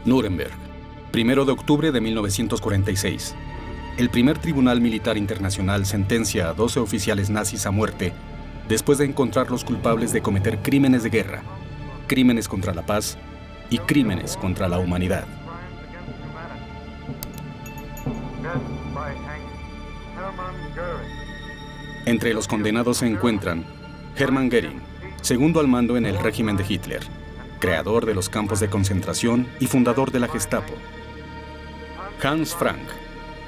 Nuremberg, 1 de octubre de 1946. El primer tribunal militar internacional sentencia a 12 oficiales nazis a muerte después de encontrarlos culpables de cometer crímenes de guerra, crímenes contra la paz y crímenes contra la humanidad. Entre los condenados se encuentran Hermann Göring, segundo al mando en el régimen de Hitler, creador de los campos de concentración y fundador de la Gestapo. Hans Frank,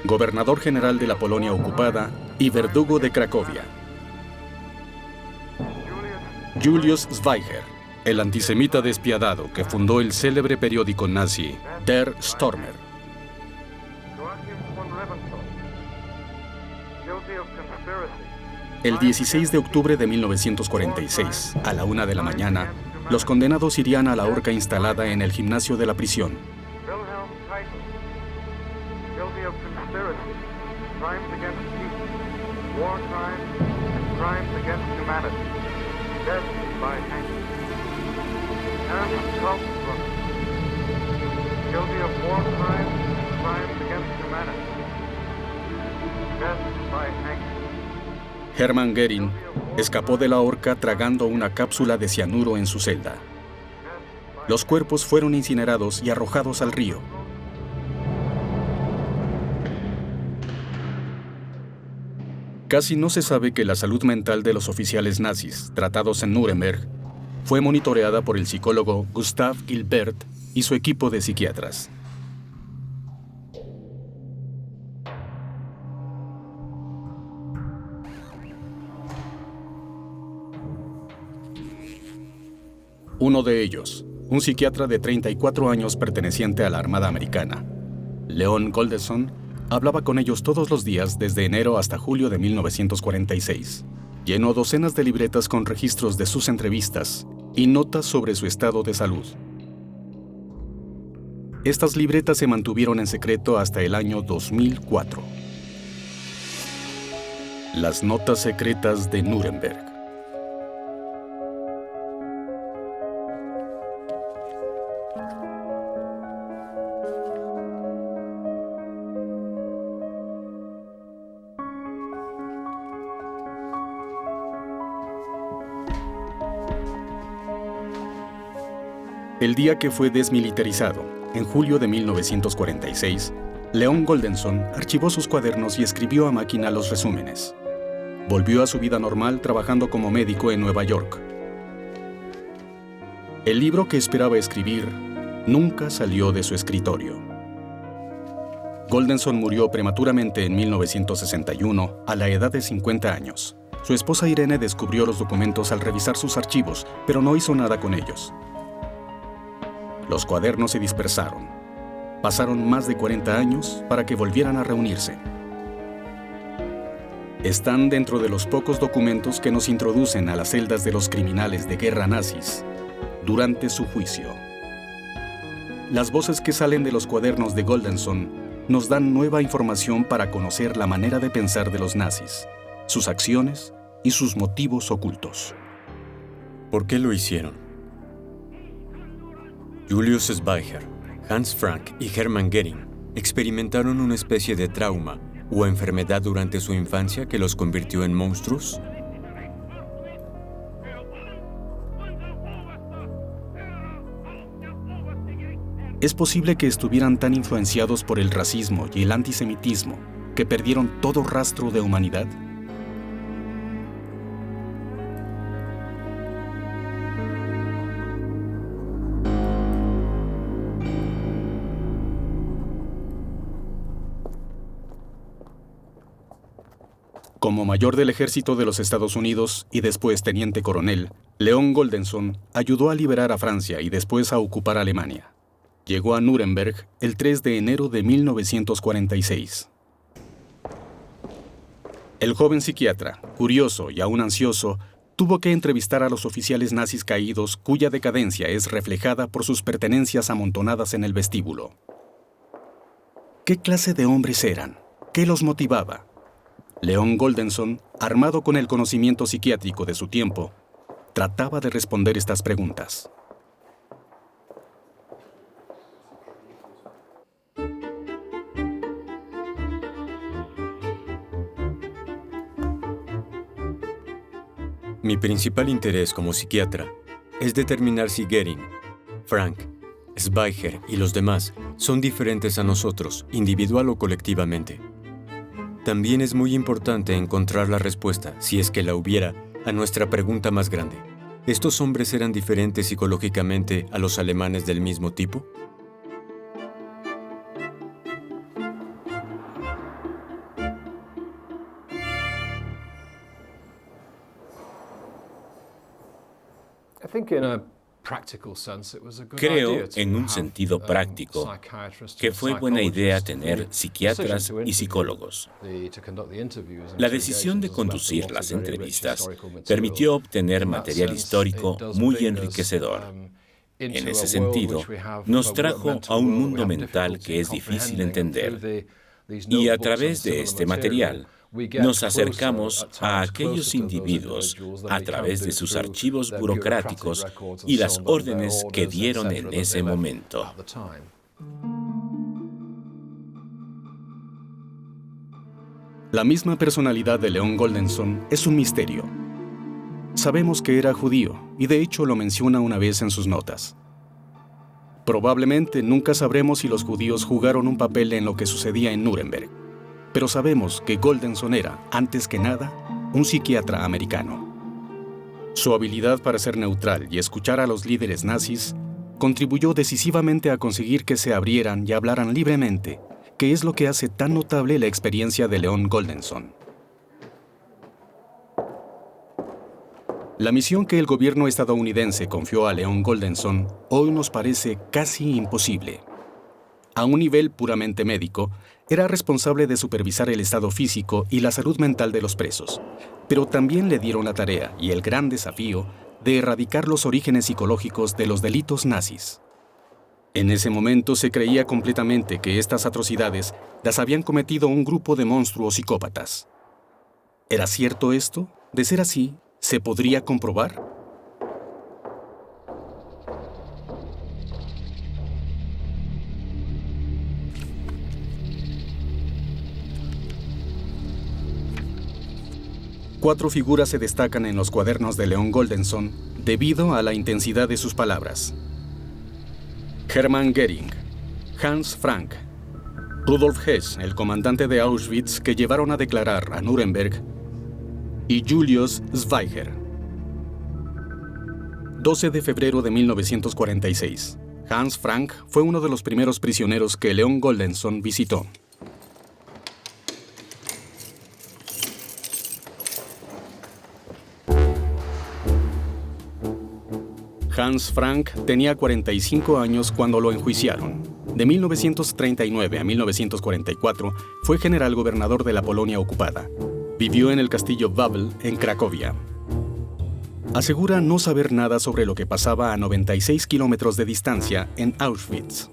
gobernador general de la Polonia ocupada y verdugo de Cracovia. Julius Zweiger, el antisemita despiadado que fundó el célebre periódico nazi Der Stürmer. El 16 de octubre de 1946, a la 1 de la mañana, los condenados irían a la horca instalada en el gimnasio de la prisión. Hermann Göring escapó de la horca tragando una cápsula de cianuro en su celda. Los cuerpos fueron incinerados y arrojados al río. Casi no se sabe que la salud mental de los oficiales nazis tratados en Nuremberg fue monitoreada por el psicólogo Gustav Gilbert y su equipo de psiquiatras. Uno de ellos, un psiquiatra de 34 años perteneciente a la Armada Americana, Leon Goldenson, hablaba con ellos todos los días desde enero hasta julio de 1946. Llenó docenas de libretas con registros de sus entrevistas y notas sobre su estado de salud. Estas libretas se mantuvieron en secreto hasta el año 2004. Las notas secretas de Nuremberg. El día que fue desmilitarizado, en julio de 1946, Leon Goldenson archivó sus cuadernos y escribió a máquina los resúmenes. Volvió a su vida normal trabajando como médico en Nueva York. El libro que esperaba escribir nunca salió de su escritorio. Goldenson murió prematuramente en 1961 a la edad de 50 años. Su esposa Irene descubrió los documentos al revisar sus archivos, pero no hizo nada con ellos. Los cuadernos se dispersaron. Pasaron más de 40 años para que volvieran a reunirse. Están dentro de los pocos documentos que nos introducen a las celdas de los criminales de guerra nazis durante su juicio. Las voces que salen de los cuadernos de Goldenson nos dan nueva información para conocer la manera de pensar de los nazis, sus acciones y sus motivos ocultos. ¿Por qué lo hicieron? Julius Zweiger, Hans Frank y Hermann Göring experimentaron una especie de trauma o enfermedad durante su infancia que los convirtió en monstruos. Es posible que estuvieran tan influenciados por el racismo y el antisemitismo que perdieron todo rastro de humanidad. Como mayor del ejército de los Estados Unidos y después teniente coronel, Leon Goldenson ayudó a liberar a Francia y después a ocupar Alemania. Llegó a Nuremberg el 3 de enero de 1946. El joven psiquiatra, curioso y aún ansioso, tuvo que entrevistar a los oficiales nazis caídos cuya decadencia es reflejada por sus pertenencias amontonadas en el vestíbulo. ¿Qué clase de hombres eran? ¿Qué los motivaba? Leon Goldenson, armado con el conocimiento psiquiátrico de su tiempo, trataba de responder estas preguntas. Mi principal interés como psiquiatra es determinar si Goering, Frank, Schweiger y los demás son diferentes a nosotros, individual o colectivamente. También es muy importante encontrar la respuesta, si es que la hubiera, a nuestra pregunta más grande. ¿Estos hombres eran diferentes psicológicamente a los alemanes del mismo tipo? Creo, en un sentido práctico, que fue buena idea tener psiquiatras y psicólogos. La decisión de conducir las entrevistas permitió obtener material histórico muy enriquecedor. En ese sentido, nos trajo a un mundo mental que es difícil entender. Y a través de este material, nos acercamos a aquellos individuos a través de sus archivos burocráticos y las órdenes que dieron en ese momento. La misma personalidad de Leon Goldenson es un misterio. Sabemos que era judío y de hecho lo menciona una vez en sus notas. Probablemente nunca sabremos si los judíos jugaron un papel en lo que sucedía en Nuremberg. Pero sabemos que Goldenson era, antes que nada, un psiquiatra americano. Su habilidad para ser neutral y escuchar a los líderes nazis contribuyó decisivamente a conseguir que se abrieran y hablaran libremente, que es lo que hace tan notable la experiencia de Leon Goldenson. La misión que el gobierno estadounidense confió a Leon Goldenson hoy nos parece casi imposible. A un nivel puramente médico, era responsable de supervisar el estado físico y la salud mental de los presos, pero también le dieron la tarea y el gran desafío de erradicar los orígenes psicológicos de los delitos nazis. En ese momento se creía completamente que estas atrocidades las habían cometido un grupo de monstruos psicópatas. ¿Era cierto esto? De ser así, ¿se podría comprobar? Cuatro figuras se destacan en los cuadernos de Leon Goldenson debido a la intensidad de sus palabras. Hermann Goering, Hans Frank, Rudolf Hess, el comandante de Auschwitz que llevaron a declarar a Nuremberg, y Julius Schweiger. 12 de febrero de 1946. Hans Frank fue uno de los primeros prisioneros que Leon Goldenson visitó. Hans Frank tenía 45 años cuando lo enjuiciaron. De 1939 a 1944 fue general gobernador de la Polonia ocupada. Vivió en el castillo Wawel, en Cracovia. Asegura no saber nada sobre lo que pasaba a 96 kilómetros de distancia en Auschwitz.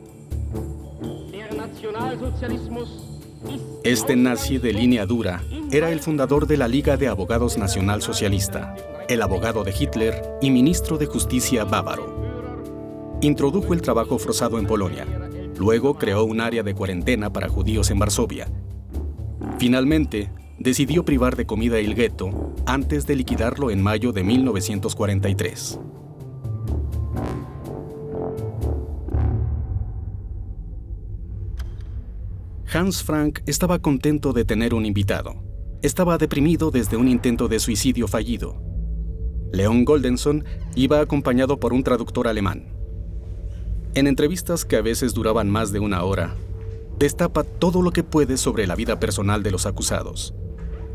Este nazi de línea dura era el fundador de la Liga de Abogados Nacional Socialista, el abogado de Hitler y ministro de Justicia bávaro. Introdujo el trabajo forzado en Polonia. Luego creó un área de cuarentena para judíos en Varsovia. Finalmente, decidió privar de comida el gueto antes de liquidarlo en mayo de 1943. Hans Frank estaba contento de tener un invitado. Estaba deprimido desde un intento de suicidio fallido. Leon Goldenson iba acompañado por un traductor alemán. En entrevistas que a veces duraban más de una hora, destapa todo lo que puede sobre la vida personal de los acusados.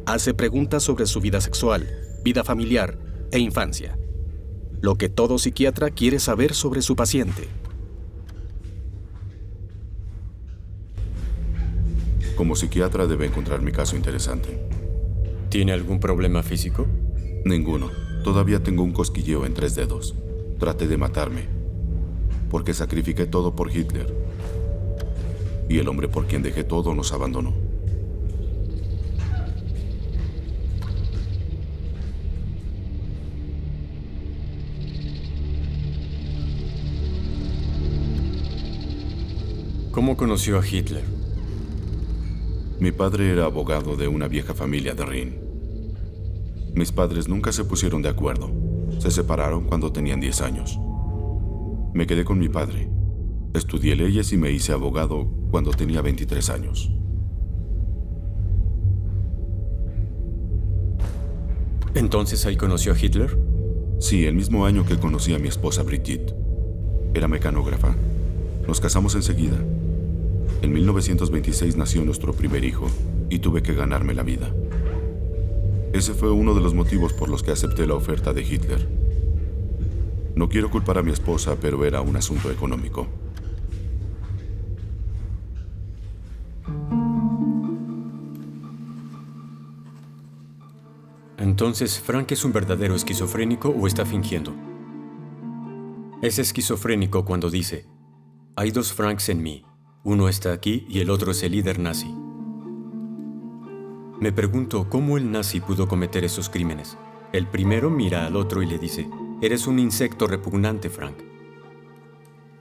Hace preguntas sobre su vida sexual, vida familiar e infancia. Lo que todo psiquiatra quiere saber sobre su paciente. Como psiquiatra debe encontrar mi caso interesante. ¿Tiene algún problema físico? Ninguno. Todavía tengo un cosquilleo en 3 dedos. Traté de matarme, porque sacrifiqué todo por Hitler. Y el hombre por quien dejé todo nos abandonó. ¿Cómo conoció a Hitler? Mi padre era abogado de una vieja familia de Rin. Mis padres nunca se pusieron de acuerdo. Se separaron cuando tenían 10 años. Me quedé con mi padre. Estudié leyes y me hice abogado cuando tenía 23 años. ¿Entonces ahí conoció a Hitler? Sí, el mismo año que conocí a mi esposa Brigitte. Era mecanógrafa. Nos casamos enseguida. En 1926 nació nuestro primer hijo y tuve que ganarme la vida. Ese fue uno de los motivos por los que acepté la oferta de Hitler. No quiero culpar a mi esposa, pero era un asunto económico. Entonces, ¿Frank es un verdadero esquizofrénico o está fingiendo? Es esquizofrénico cuando dice: hay dos Franks en mí. Uno está aquí y el otro es el líder nazi. Me pregunto cómo el nazi pudo cometer esos crímenes. El primero mira al otro y le dice: eres un insecto repugnante, Frank.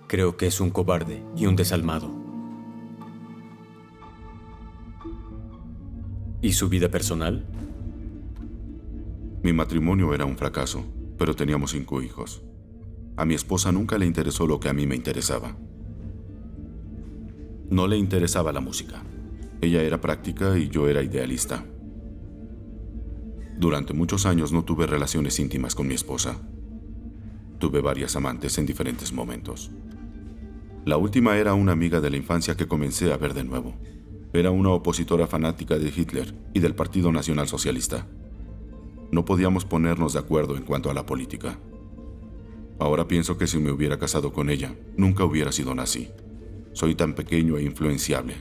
Creo que es un cobarde y un desalmado. ¿Y su vida personal? Mi matrimonio era un fracaso, pero teníamos 5 hijos. A mi esposa nunca le interesó lo que a mí me interesaba. No le interesaba la música. Ella era práctica y yo era idealista. Durante muchos años no tuve relaciones íntimas con mi esposa. Tuve varias amantes en diferentes momentos. La última era una amiga de la infancia que comencé a ver de nuevo. Era una opositora fanática de Hitler y del Partido Nacional Socialista. No podíamos ponernos de acuerdo en cuanto a la política. Ahora pienso que si me hubiera casado con ella, nunca hubiera sido nazi. Soy tan pequeño e influenciable.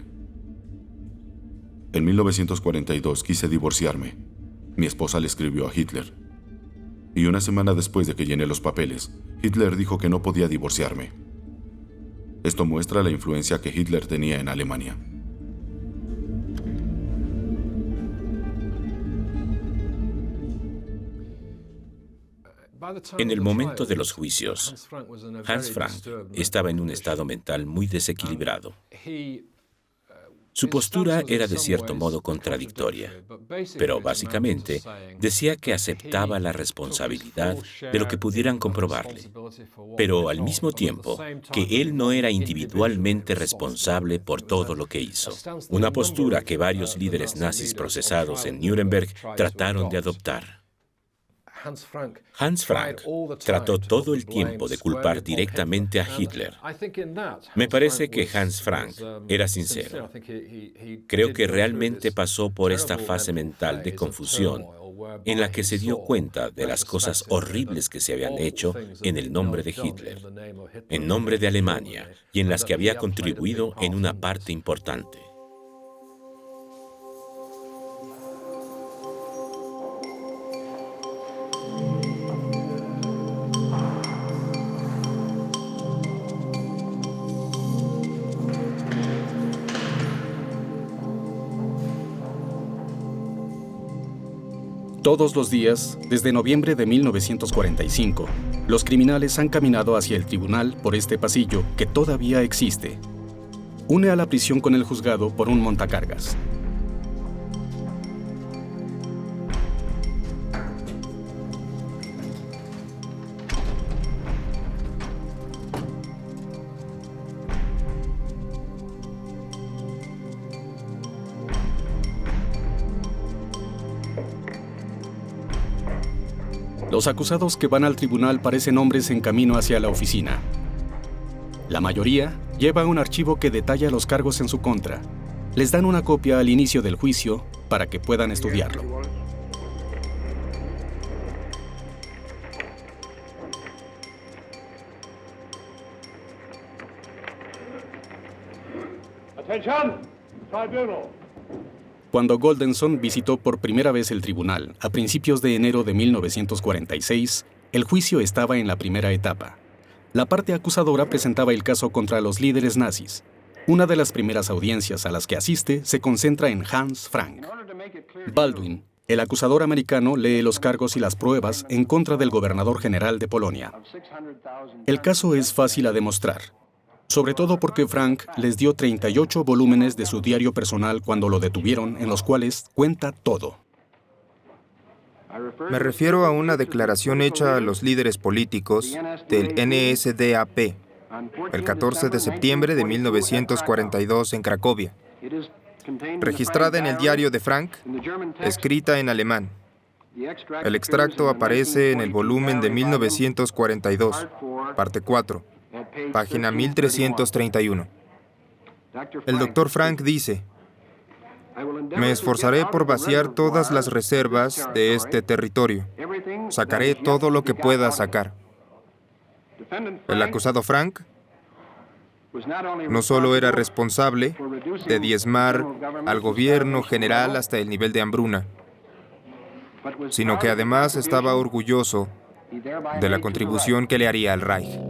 En 1942 quise divorciarme. Mi esposa le escribió a Hitler. Y una semana después de que llené los papeles, Hitler dijo que no podía divorciarme. Esto muestra la influencia que Hitler tenía en Alemania. En el momento de los juicios, Hans Frank estaba en un estado mental muy desequilibrado. Su postura era de cierto modo contradictoria, pero básicamente decía que aceptaba la responsabilidad de lo que pudieran comprobarle, pero al mismo tiempo que él no era individualmente responsable por todo lo que hizo. Una postura que varios líderes nazis procesados en Nuremberg trataron de adoptar. Hans Frank trató todo el tiempo de culpar directamente a Hitler. Me parece que Hans Frank era sincero. Creo que realmente pasó por esta fase mental de confusión en la que se dio cuenta de las cosas horribles que se habían hecho en el nombre de Hitler, en nombre de Alemania, y en las que había contribuido en una parte importante. Todos los días, desde noviembre de 1945, los criminales han caminado hacia el tribunal por este pasillo que todavía existe. Une a la prisión con el juzgado por un montacargas. Los acusados que van al tribunal parecen hombres en camino hacia la oficina. La mayoría lleva un archivo que detalla los cargos en su contra. Les dan una copia al inicio del juicio para que puedan estudiarlo. Attention! Tribunal. Cuando Goldenson visitó por primera vez el tribunal a principios de enero de 1946, el juicio estaba en la primera etapa. La parte acusadora presentaba el caso contra los líderes nazis. Una de las primeras audiencias a las que asiste se concentra en Hans Frank. Baldwin, el acusador americano, lee los cargos y las pruebas en contra del gobernador general de Polonia. El caso es fácil a demostrar, sobre todo porque Frank les dio 38 volúmenes de su diario personal cuando lo detuvieron, en los cuales cuenta todo. Me refiero a una declaración hecha a los líderes políticos del NSDAP el 14 de septiembre de 1942 en Cracovia, registrada en el diario de Frank, escrita en alemán. El extracto aparece en el volumen de 1942, parte 4, página 1331. El Dr. Frank dice: me esforzaré por vaciar todas las reservas de este territorio. Sacaré todo lo que pueda sacar. El acusado Frank no solo era responsable de diezmar al gobierno general hasta el nivel de hambruna, sino que además estaba orgulloso de la contribución que le haría al Reich.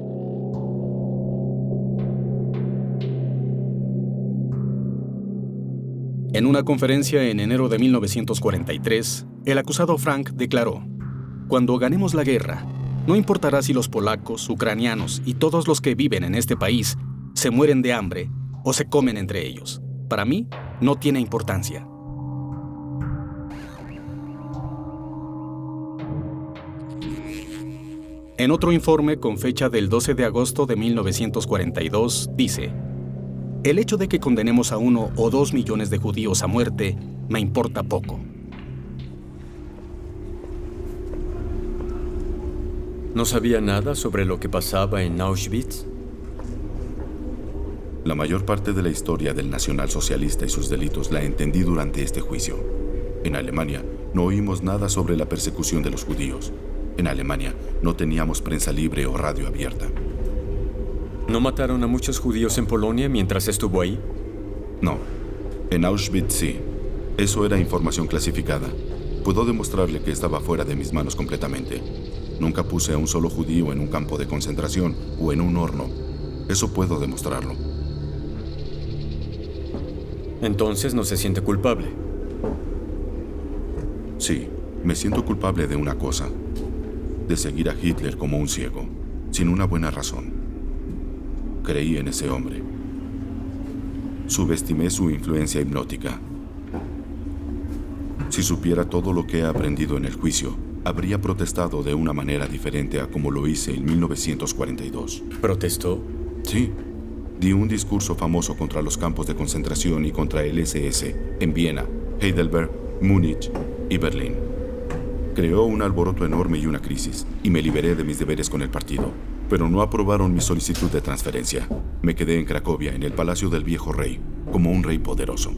En una conferencia en enero de 1943, el acusado Frank declaró: cuando ganemos la guerra, no importará si los polacos, ucranianos y todos los que viven en este país se mueren de hambre o se comen entre ellos. Para mí, no tiene importancia. En otro informe con fecha del 12 de agosto de 1942, dice: el hecho de que condenemos a 1 o 2 millones de judíos a muerte me importa poco. ¿No sabía nada sobre lo que pasaba en Auschwitz? La mayor parte de la historia del nacionalsocialista y sus delitos la entendí durante este juicio. En Alemania no oímos nada sobre la persecución de los judíos. En Alemania no teníamos prensa libre o radio abierta. ¿No mataron a muchos judíos en Polonia mientras estuvo ahí? No. En Auschwitz sí. Eso era información clasificada. Puedo demostrarle que estaba fuera de mis manos completamente. Nunca puse a un solo judío en un campo de concentración o en un horno. Eso puedo demostrarlo. Entonces no se siente culpable. Sí, me siento culpable de una cosa. De seguir a Hitler como un ciego, sin una buena razón. Creí en ese hombre. Subestimé su influencia hipnótica. Si supiera todo lo que he aprendido en el juicio, habría protestado de una manera diferente a como lo hice en 1942. ¿Protestó? Sí. Di un discurso famoso contra los campos de concentración y contra el SS en Viena, Heidelberg, Múnich y Berlín. Creó un alboroto enorme y una crisis, y me liberé de mis deberes con el partido. Pero no aprobaron mi solicitud de transferencia. Me quedé en Cracovia, en el palacio del viejo rey, como un rey poderoso.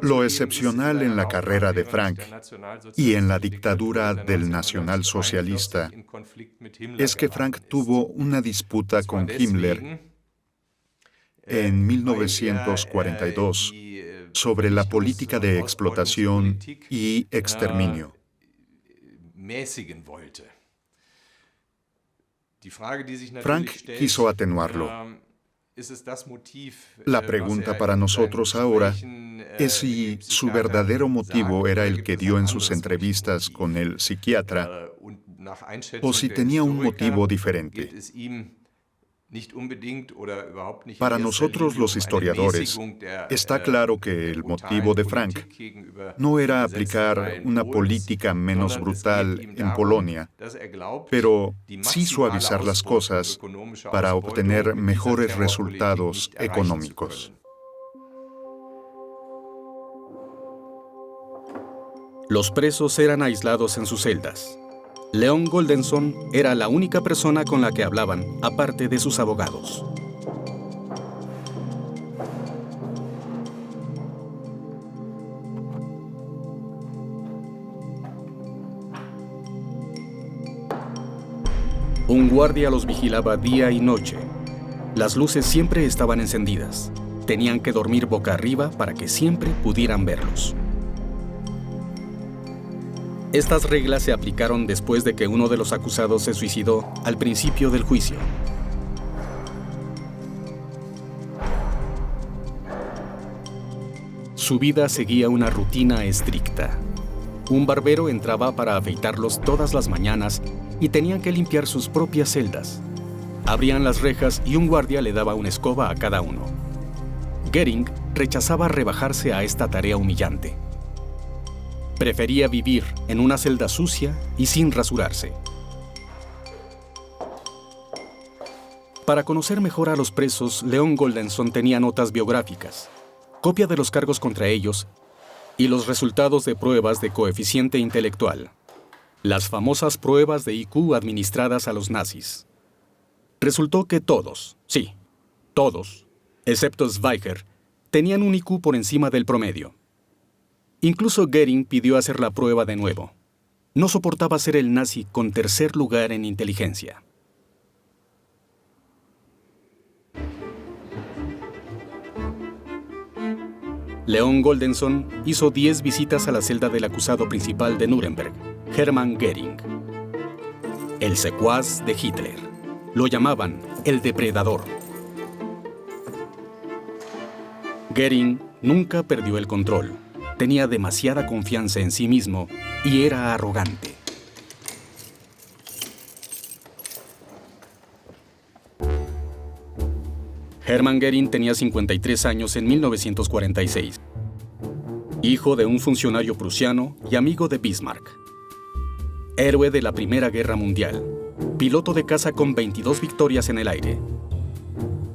Lo excepcional en la carrera de Frank y en la dictadura del nacionalsocialista es que Frank tuvo una disputa con Himmler en 1942 sobre la política de explotación y exterminio. Frank quiso atenuarlo. La pregunta para nosotros ahora es si su verdadero motivo era el que dio en sus entrevistas con el psiquiatra o si tenía un motivo diferente. Para nosotros los historiadores, está claro que el motivo de Frank no era aplicar una política menos brutal en Polonia, pero sí suavizar las cosas para obtener mejores resultados económicos. Los presos eran aislados en sus celdas. Leon Goldenson era la única persona con la que hablaban, aparte de sus abogados. Un guardia los vigilaba día y noche. Las luces siempre estaban encendidas. Tenían que dormir boca arriba para que siempre pudieran verlos. Estas reglas se aplicaron después de que uno de los acusados se suicidó al principio del juicio. Su vida seguía una rutina estricta. Un barbero entraba para afeitarlos todas las mañanas y tenían que limpiar sus propias celdas. Abrían las rejas y un guardia le daba una escoba a cada uno. Göring rechazaba rebajarse a esta tarea humillante. Prefería vivir en una celda sucia y sin rasurarse. Para conocer mejor a los presos, Leon Goldenson tenía notas biográficas, copia de los cargos contra ellos y los resultados de pruebas de coeficiente intelectual, las famosas pruebas de IQ administradas a los nazis. Resultó que todos, sí, todos, excepto Schweiger, tenían un IQ por encima del promedio. Incluso Goering pidió hacer la prueba de nuevo. No soportaba ser el nazi con tercer lugar en inteligencia. Leon Goldenson hizo 10 visitas a la celda del acusado principal de Nuremberg, Hermann Göring, el secuaz de Hitler. Lo llamaban el depredador. Göring nunca perdió el control. Tenía demasiada confianza en sí mismo y era arrogante. Hermann Göring tenía 53 años en 1946. Hijo de un funcionario prusiano y amigo de Bismarck. Héroe de la Primera Guerra Mundial. Piloto de caza con 22 victorias en el aire.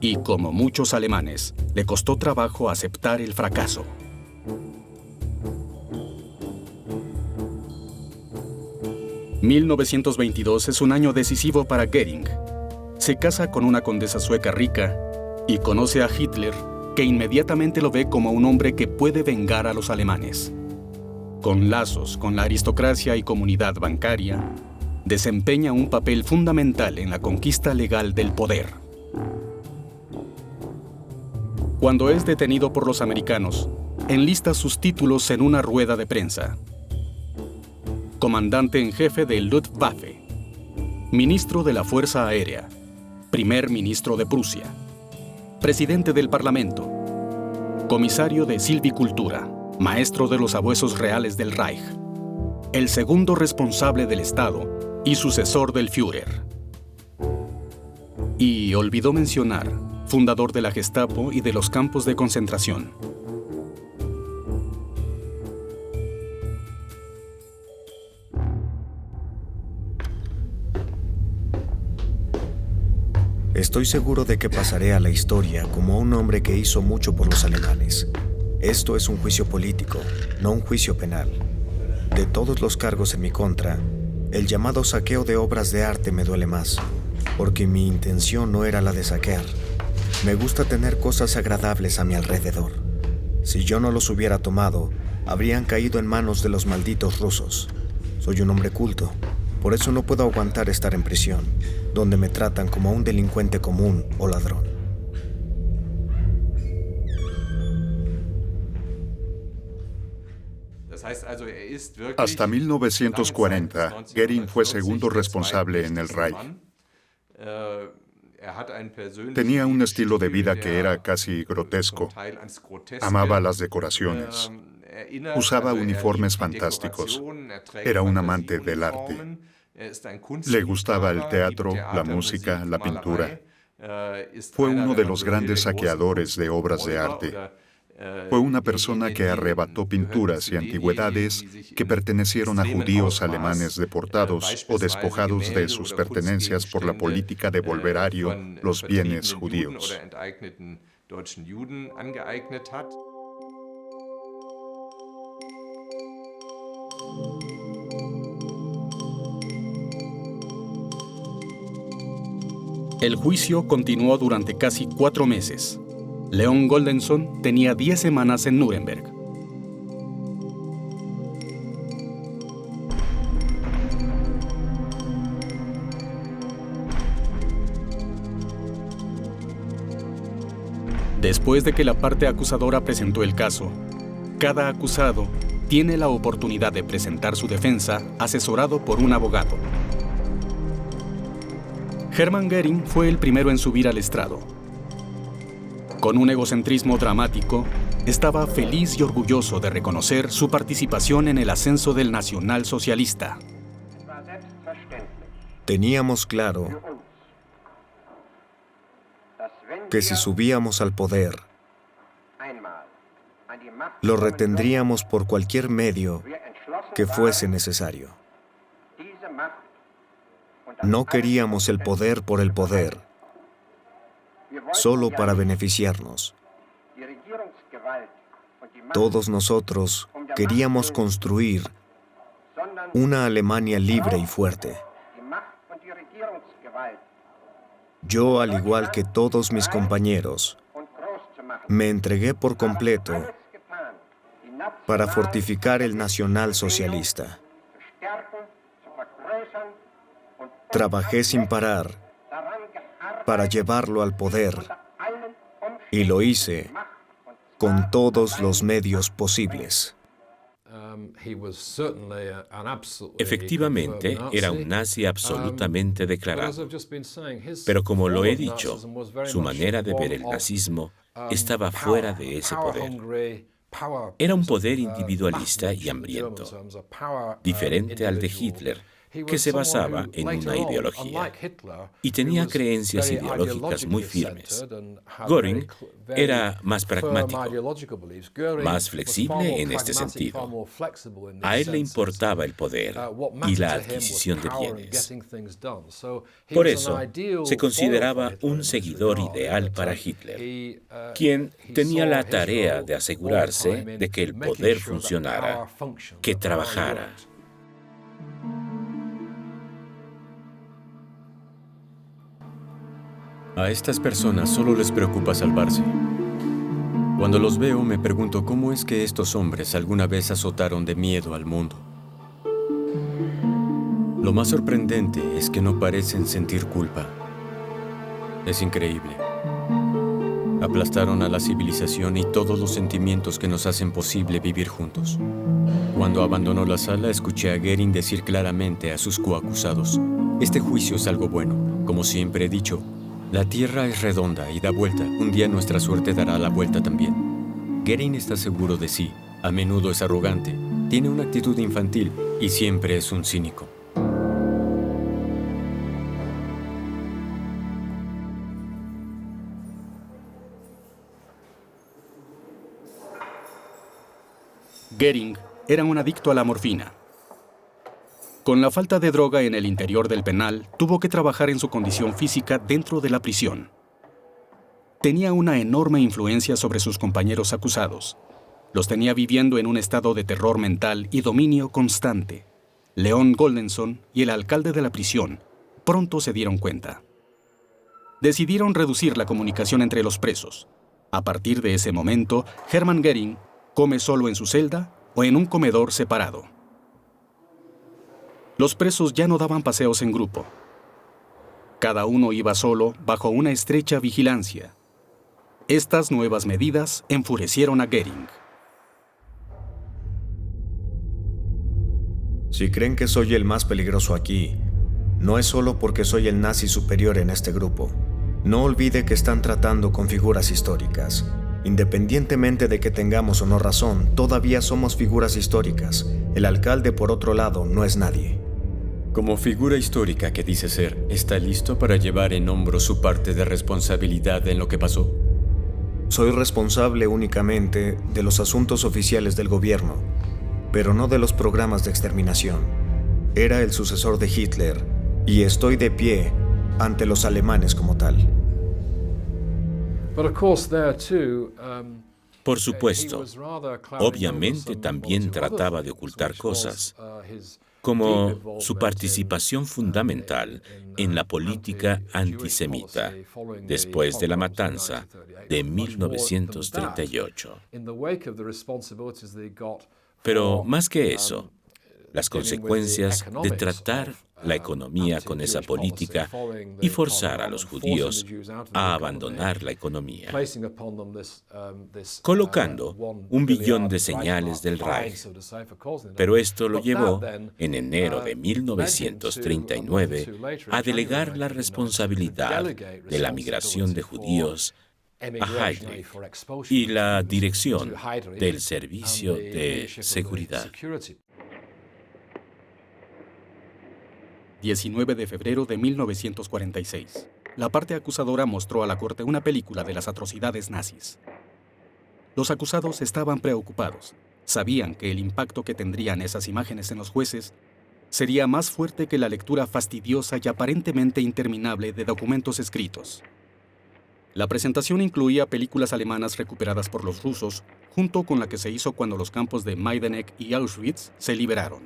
Y como muchos alemanes, le costó trabajo aceptar el fracaso. ...1922 es un año decisivo para Göring. Se casa con una condesa sueca rica y conoce a Hitler, que inmediatamente lo ve como un hombre que puede vengar a los alemanes. Con lazos con la aristocracia y comunidad bancaria, desempeña un papel fundamental en la conquista legal del poder. Cuando es detenido por los americanos, enlista sus títulos en una rueda de prensa. Comandante en jefe de Luftwaffe, ministro de la Fuerza Aérea, primer ministro de Prusia, presidente del Parlamento, comisario de silvicultura, maestro de los abuesos reales del Reich, el segundo responsable del Estado y sucesor del Führer. Y olvidó mencionar, fundador de la Gestapo y de los campos de concentración. Estoy seguro de que pasaré a la historia como un hombre que hizo mucho por los alemanes. Esto es un juicio político, no un juicio penal. De todos los cargos en mi contra, el llamado saqueo de obras de arte me duele más, porque mi intención no era la de saquear. Me gusta tener cosas agradables a mi alrededor. Si yo no los hubiera tomado, habrían caído en manos de los malditos rusos. Soy un hombre culto, por eso no puedo aguantar estar en prisión, donde me tratan como un delincuente común o ladrón. Hasta 1940, Göring fue segundo responsable en el Reich. Tenía un estilo de vida que era casi grotesco. Amaba las decoraciones. Usaba uniformes fantásticos. Era un amante del arte. Le gustaba el teatro, la música, la pintura. Fue uno de los grandes saqueadores de obras de arte. Fue una persona que arrebató pinturas y antigüedades que pertenecieron a judíos alemanes deportados o despojados de sus pertenencias por la política de volver ario los bienes judíos. El juicio continuó durante casi 4 meses. Leon Goldenson tenía 10 semanas en Nuremberg. Después de que la parte acusadora presentó el caso, cada acusado tiene la oportunidad de presentar su defensa asesorado por un abogado. Hermann Göring fue el primero en subir al estrado. Con un egocentrismo dramático, estaba feliz y orgulloso de reconocer su participación en el ascenso del nacionalsocialista. Teníamos claro que si subíamos al poder, lo retendríamos por cualquier medio que fuese necesario. No queríamos el poder por el poder, solo para beneficiarnos. Todos nosotros queríamos construir una Alemania libre y fuerte. Yo, al igual que todos mis compañeros, me entregué por completo para fortificar el nacionalsocialista. Trabajé sin parar para llevarlo al poder y lo hice con todos los medios posibles. Efectivamente, era un nazi absolutamente declarado. Pero como lo he dicho, su manera de ver el nazismo estaba fuera de ese poder. Era un poder individualista y hambriento, diferente al de Hitler, que se basaba en una ideología y tenía creencias ideológicas muy firmes. Göring era más pragmático, más flexible en este sentido. A él le importaba el poder y la adquisición de bienes. Por eso, se consideraba un seguidor ideal para Hitler, quien tenía la tarea de asegurarse de que el poder funcionara, que trabajara. A estas personas solo les preocupa salvarse. Cuando los veo, me pregunto cómo es que estos hombres alguna vez azotaron de miedo al mundo. Lo más sorprendente es que no parecen sentir culpa. Es increíble. Aplastaron a la civilización y todos los sentimientos que nos hacen posible vivir juntos. Cuando abandonó la sala, escuché a Göring decir claramente a sus coacusados: este juicio es algo bueno. Como siempre he dicho, la Tierra es redonda y da vuelta. Un día nuestra suerte dará la vuelta también. Göring está seguro de sí. A menudo es arrogante. Tiene una actitud infantil y siempre es un cínico. Göring era un adicto a la morfina. Con la falta de droga en el interior del penal, tuvo que trabajar en su condición física dentro de la prisión. Tenía una enorme influencia sobre sus compañeros acusados. Los tenía viviendo en un estado de terror mental y dominio constante. Leon Goldenson y el alcalde de la prisión pronto se dieron cuenta. Decidieron reducir la comunicación entre los presos. A partir de ese momento, Hermann Göring come solo en su celda o en un comedor separado. Los presos ya no daban paseos en grupo. Cada uno iba solo bajo una estrecha vigilancia. Estas nuevas medidas enfurecieron a Göring. Si creen que soy el más peligroso aquí, no es solo porque soy el nazi superior en este grupo. No olvide que están tratando con figuras históricas. Independientemente de que tengamos o no razón, todavía somos figuras históricas. El alcalde, por otro lado, no es nadie. Como figura histórica que dice ser, ¿está listo para llevar en hombros su parte de responsabilidad en lo que pasó? Soy responsable únicamente de los asuntos oficiales del gobierno, pero no de los programas de exterminación. Era el sucesor de Hitler y estoy de pie ante los alemanes como tal. Por supuesto, obviamente también trataba de ocultar cosas, como su participación fundamental en la política antisemita después de la matanza de 1938. Pero más que eso, las consecuencias de tratar la economía con esa política y forzar a los judíos a abandonar la economía, colocando 1 billón de señales del Reich. Pero esto lo llevó, en enero de 1939, a delegar la responsabilidad de la migración de judíos a Heydrich y la dirección del Servicio de Seguridad. 19 de febrero de 1946. La parte acusadora mostró a la corte una película de las atrocidades nazis. Los acusados estaban preocupados. sabían que el impacto que tendrían esas imágenes en los jueces sería más fuerte que la lectura fastidiosa y aparentemente interminable de documentos escritos. La presentación incluía películas alemanas recuperadas por los rusos, junto con la que se hizo cuando los campos de Majdanek y Auschwitz se liberaron.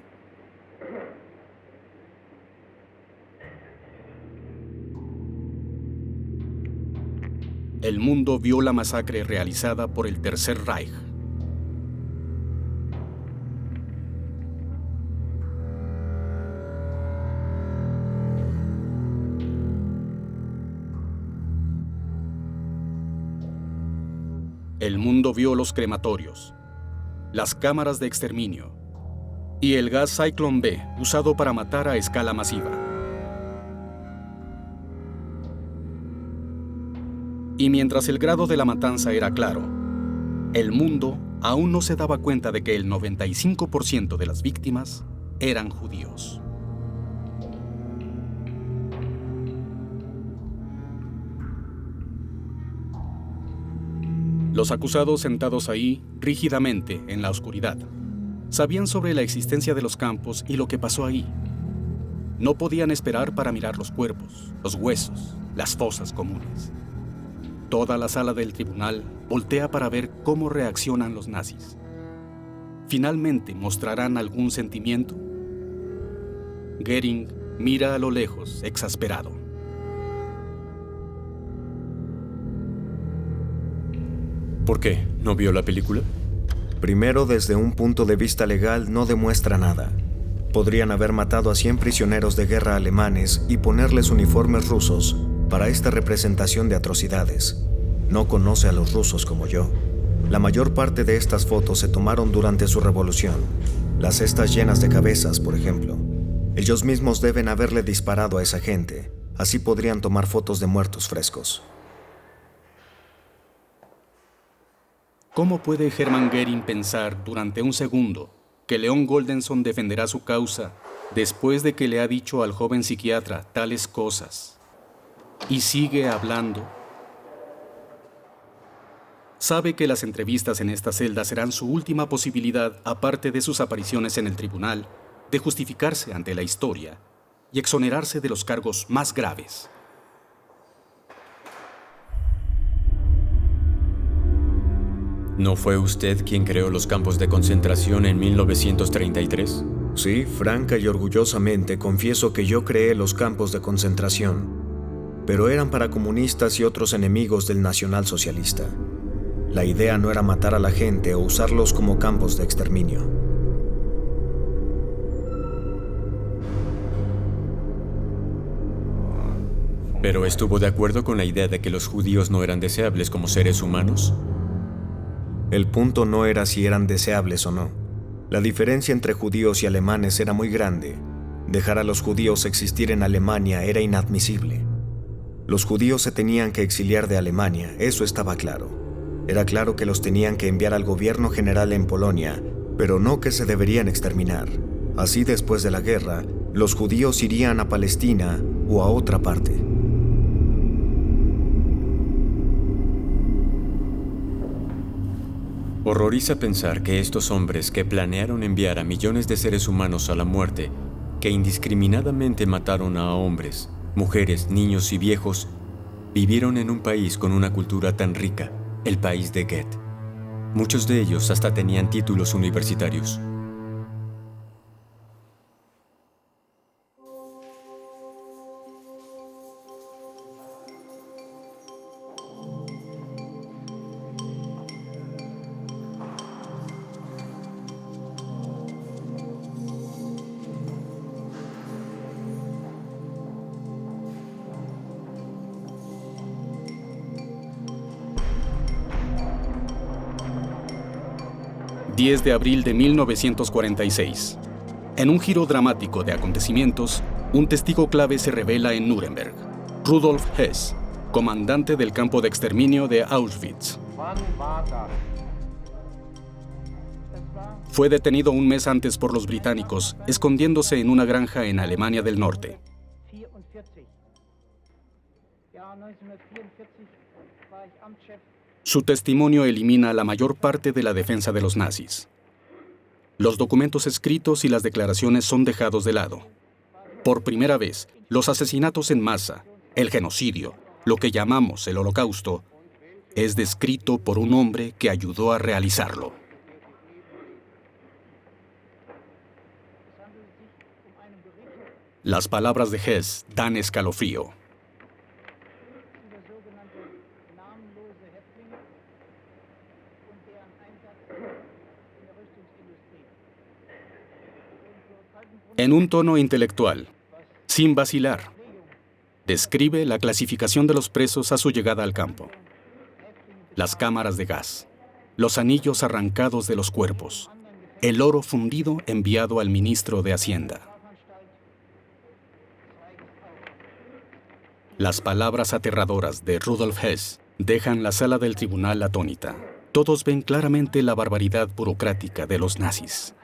El mundo vio la masacre realizada por el Tercer Reich. El mundo vio los crematorios, las cámaras de exterminio y el gas Zyklon B usado para matar a escala masiva. Y mientras el grado de la matanza era claro, el mundo aún no se daba cuenta de que el 95% de las víctimas eran judíos. Los acusados sentados ahí, rígidamente, en la oscuridad, sabían sobre la existencia de los campos y lo que pasó ahí. No podían esperar para mirar los cuerpos, los huesos, las fosas comunes. Toda la sala del tribunal voltea para ver cómo reaccionan los nazis. ¿Finalmente mostrarán algún sentimiento? Göring mira a lo lejos, exasperado. ¿Por qué? ¿No vio la película? Primero, desde un punto de vista legal, no demuestra nada. Podrían haber matado a 100 prisioneros de guerra alemanes y ponerles uniformes rusos para esta representación de atrocidades. No conoce a los rusos como yo. La mayor parte de estas fotos se tomaron durante su revolución. Las cestas llenas de cabezas, por ejemplo. Ellos mismos deben haberle disparado a esa gente. Así podrían tomar fotos de muertos frescos. ¿Cómo puede Hermann Göring pensar durante un segundo que Leon Goldenson defenderá su causa después de que le ha dicho al joven psiquiatra tales cosas? Y sigue hablando. Sabe que las entrevistas en esta celda serán su última posibilidad, aparte de sus apariciones en el tribunal, de justificarse ante la historia y exonerarse de los cargos más graves. ¿No fue usted quien creó los campos de concentración en 1933? Sí, franca y orgullosamente confieso que yo creé los campos de concentración, pero eran para comunistas y otros enemigos del nacionalsocialista. La idea no era matar a la gente o usarlos como campos de exterminio. ¿Pero estuvo de acuerdo con la idea de que los judíos no eran deseables como seres humanos? El punto no era si eran deseables o no. La diferencia entre judíos y alemanes era muy grande. Dejar a los judíos existir en Alemania era inadmisible. Los judíos se tenían que exiliar de Alemania, eso estaba claro. Era claro que los tenían que enviar al gobierno general en Polonia, pero no que se deberían exterminar. Así, después de la guerra, los judíos irían a Palestina o a otra parte. Horroriza pensar que estos hombres que planearon enviar a millones de seres humanos a la muerte, que indiscriminadamente mataron a hombres, mujeres, niños y viejos, vivieron en un país con una cultura tan rica, el país de Goethe. Muchos de ellos hasta tenían títulos universitarios. ...10 de abril de 1946. En un giro dramático de acontecimientos, un testigo clave se revela en Nuremberg. Rudolf Hess, comandante del campo de exterminio de Auschwitz. Fue detenido un mes antes por los británicos, escondiéndose en una granja en Alemania del Norte. Su testimonio elimina la mayor parte de la defensa de los nazis. Los documentos escritos y las declaraciones son dejados de lado. Por primera vez, los asesinatos en masa, el genocidio, lo que llamamos el Holocausto, es descrito por un hombre que ayudó a realizarlo. Las palabras de Hess dan escalofrío. En un tono intelectual, sin vacilar, describe la clasificación de los presos a su llegada al campo. Las cámaras de gas, los anillos arrancados de los cuerpos, el oro fundido enviado al ministro de Hacienda. Las palabras aterradoras de Rudolf Hess dejan la sala del tribunal atónita. Todos ven claramente la barbaridad burocrática de los nazis.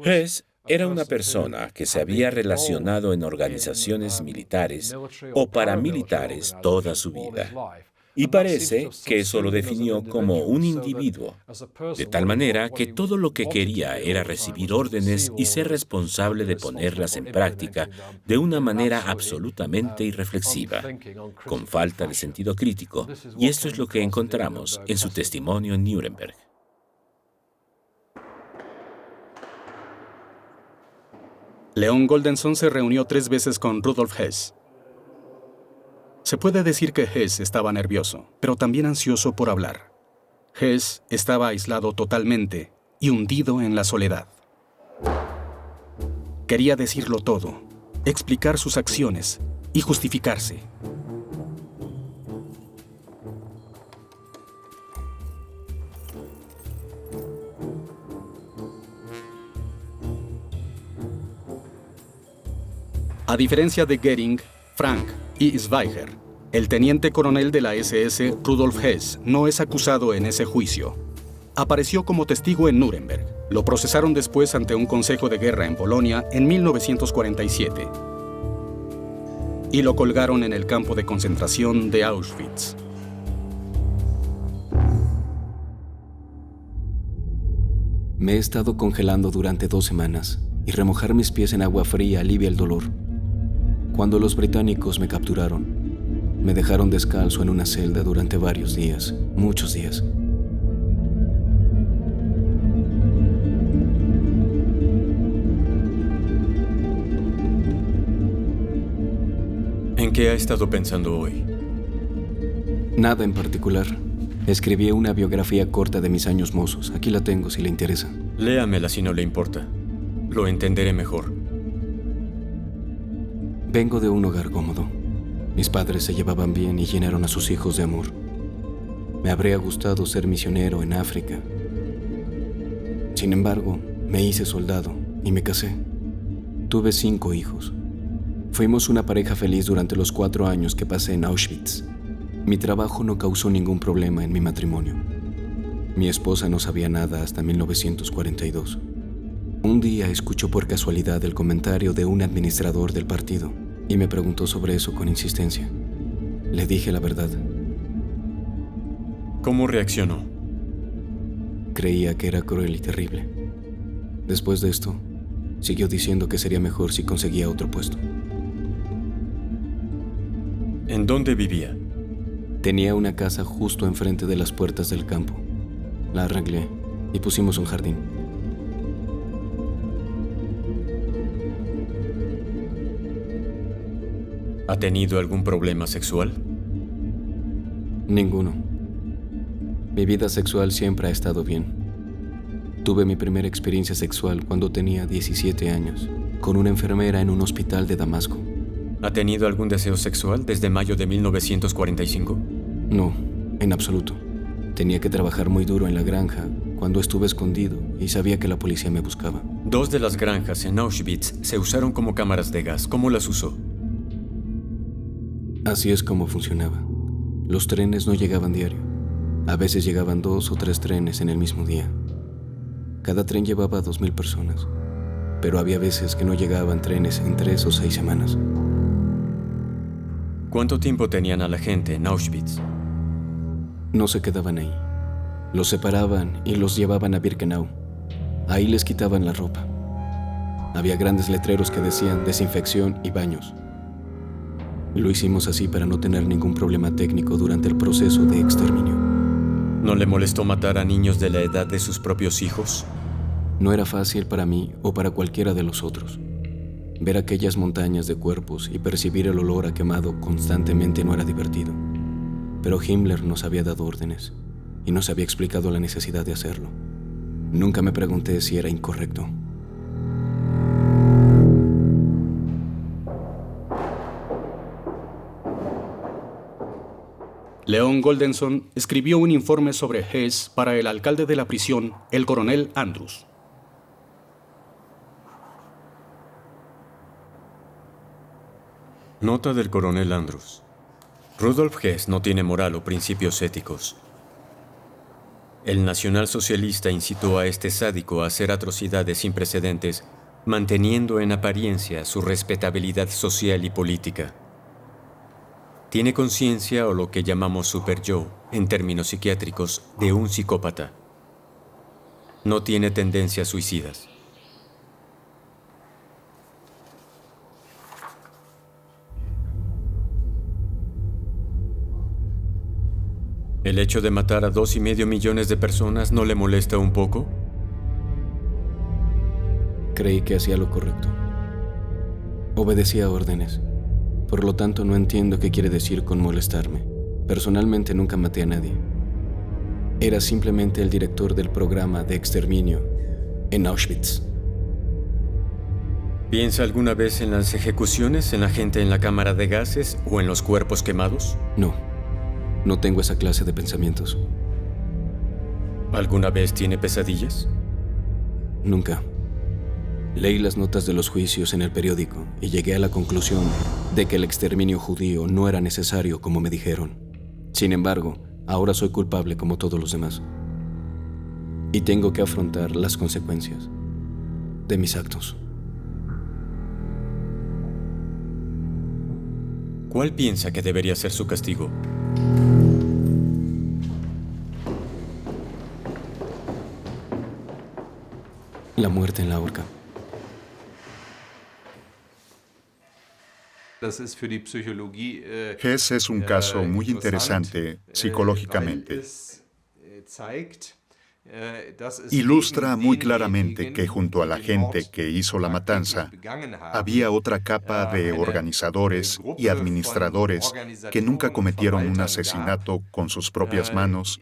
Hess era una persona que se había relacionado en organizaciones militares o paramilitares toda su vida. Y parece que eso lo definió como un individuo, de tal manera que todo lo que quería era recibir órdenes y ser responsable de ponerlas en práctica de una manera absolutamente irreflexiva, con falta de sentido crítico, y esto es lo que encontramos en su testimonio en Nuremberg. Leon Goldenson se reunió 3 veces con Rudolf Hess. Se puede decir que Hess estaba nervioso, pero también ansioso por hablar. Hess estaba aislado totalmente y hundido en la soledad. Quería decirlo todo, explicar sus acciones y justificarse. A diferencia de Göring, Frank y Schweiger, el teniente coronel de la SS, Rudolf Hess, no es acusado en ese juicio. Apareció como testigo en Nuremberg. Lo procesaron después ante un consejo de guerra en Polonia en 1947. Y lo colgaron en el campo de concentración de Auschwitz. Me he estado congelando durante 2 semanas y remojar mis pies en agua fría alivia el dolor. Cuando los británicos me capturaron, me dejaron descalzo en una celda durante varios días, muchos días. ¿En qué ha estado pensando hoy? Nada en particular. Escribí una biografía corta de mis años mozos. Aquí la tengo si le interesa. Léamela si no le importa. Lo entenderé mejor. Vengo de un hogar cómodo. Mis padres se llevaban bien y llenaron a sus hijos de amor. Me habría gustado ser misionero en África. Sin embargo, me hice soldado y me casé. Tuve 5 hijos. Fuimos una pareja feliz durante los 4 años que pasé en Auschwitz. Mi trabajo no causó ningún problema en mi matrimonio. Mi esposa no sabía nada hasta 1942. Un día escuchó por casualidad el comentario de un administrador del partido y me preguntó sobre eso con insistencia. Le dije la verdad. ¿Cómo reaccionó? Creía que era cruel y terrible. Después de esto, siguió diciendo que sería mejor si conseguía otro puesto. ¿En dónde vivía? Tenía una casa justo enfrente de las puertas del campo. La arreglé y pusimos un jardín. ¿Ha tenido algún problema sexual? Ninguno. Mi vida sexual siempre ha estado bien. Tuve mi primera experiencia sexual cuando tenía 17 años, con una enfermera en un hospital de Damasco. ¿Ha tenido algún deseo sexual desde mayo de 1945? No, en absoluto. Tenía que trabajar muy duro en la granja cuando estuve escondido y sabía que la policía me buscaba. 2 de las granjas en Auschwitz se usaron como cámaras de gas. ¿Cómo las usó? Así es como funcionaba. Los trenes no llegaban diario. A veces llegaban 2 o 3 trenes en el mismo día. Cada tren llevaba a 2,000 personas, pero había veces que no llegaban trenes en 3 o 6 semanas. ¿Cuánto tiempo tenían a la gente en Auschwitz? No se quedaban ahí. Los separaban y los llevaban a Birkenau. Ahí les quitaban la ropa. Había grandes letreros que decían desinfección y baños. Lo hicimos así para no tener ningún problema técnico durante el proceso de exterminio. ¿No le molestó matar a niños de la edad de sus propios hijos? No era fácil para mí o para cualquiera de los otros. Ver aquellas montañas de cuerpos y percibir el olor a quemado constantemente no era divertido. Pero Himmler nos había dado órdenes y nos había explicado la necesidad de hacerlo. Nunca me pregunté si era incorrecto. Leon Goldenson escribió un informe sobre Hess para el alcalde de la prisión, el coronel Andrus. Nota del coronel Andrus. Rudolf Hess no tiene moral o principios éticos. El nacionalsocialista incitó a este sádico a hacer atrocidades sin precedentes, manteniendo en apariencia su respetabilidad social y política. Tiene conciencia o lo que llamamos super-yo, en términos psiquiátricos, de un psicópata. No tiene tendencias suicidas. ¿El hecho de matar a 2,5 millones de personas no le molesta un poco? Creí que hacía lo correcto. Obedecía órdenes. Por lo tanto, no entiendo qué quiere decir con molestarme. Personalmente nunca maté a nadie. Era simplemente el director del programa de exterminio en Auschwitz. ¿Piensa alguna vez en las ejecuciones, en la gente en la cámara de gases o en los cuerpos quemados? No, no tengo esa clase de pensamientos. ¿Alguna vez tiene pesadillas? Nunca. Leí las notas de los juicios en el periódico y llegué a la conclusión de que el exterminio judío no era necesario como me dijeron. Sin embargo, ahora soy culpable como todos los demás. Y tengo que afrontar las consecuencias de mis actos. ¿Cuál piensa que debería ser su castigo? La muerte en la horca. Hess es un caso muy interesante psicológicamente. Ilustra muy claramente que junto a la gente que hizo la matanza, había otra capa de organizadores y administradores que nunca cometieron un asesinato con sus propias manos,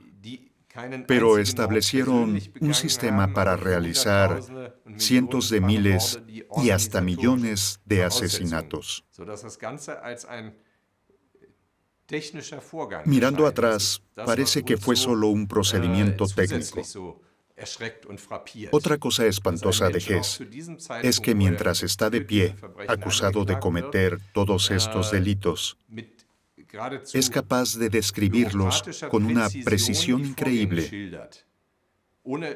pero establecieron un sistema para realizar cientos de miles y hasta millones de asesinatos. Mirando atrás, parece que fue solo un procedimiento técnico. Otra cosa espantosa de Hess es que mientras está de pie, acusado de cometer todos estos delitos, es capaz de describirlos con una precisión increíble,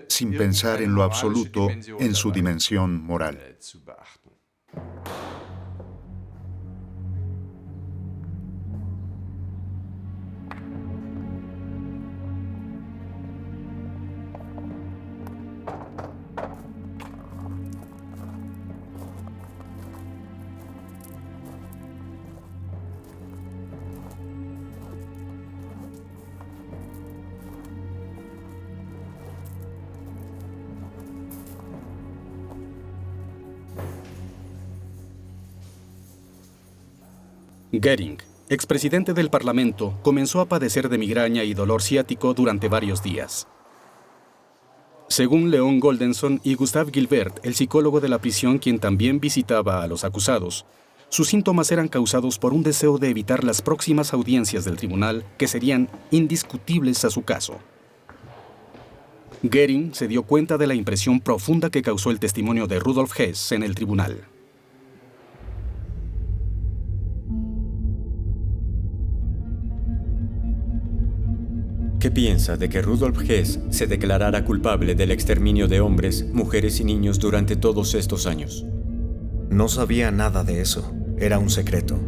sin pensar en lo absoluto en su dimensión moral. Goering, expresidente del Parlamento, comenzó a padecer de migraña y dolor ciático durante varios días. Según Leon Goldenson y Gustav Gilbert, el psicólogo de la prisión quien también visitaba a los acusados, sus síntomas eran causados por un deseo de evitar las próximas audiencias del tribunal que serían indiscutibles a su caso. Goering se dio cuenta de la impresión profunda que causó el testimonio de Rudolf Hess en el tribunal. ¿Qué piensa de que Rudolf Hess se declarara culpable del exterminio de hombres, mujeres y niños durante todos estos años? No sabía nada de eso. Era un secreto.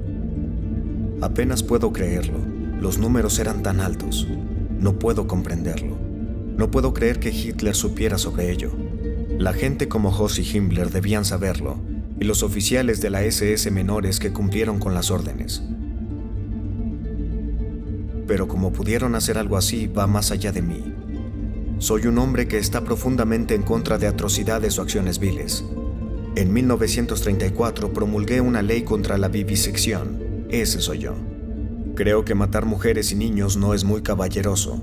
Apenas puedo creerlo. Los números eran tan altos. No puedo comprenderlo. No puedo creer que Hitler supiera sobre ello. La gente como Hoss y Himmler debían saberlo, y los oficiales de la SS menores que cumplieron con las órdenes. Pero como pudieron hacer algo así, va más allá de mí. Soy un hombre que está profundamente en contra de atrocidades o acciones viles. En 1934 promulgué una ley contra la vivisección. Ese soy yo. Creo que matar mujeres y niños no es muy caballeroso.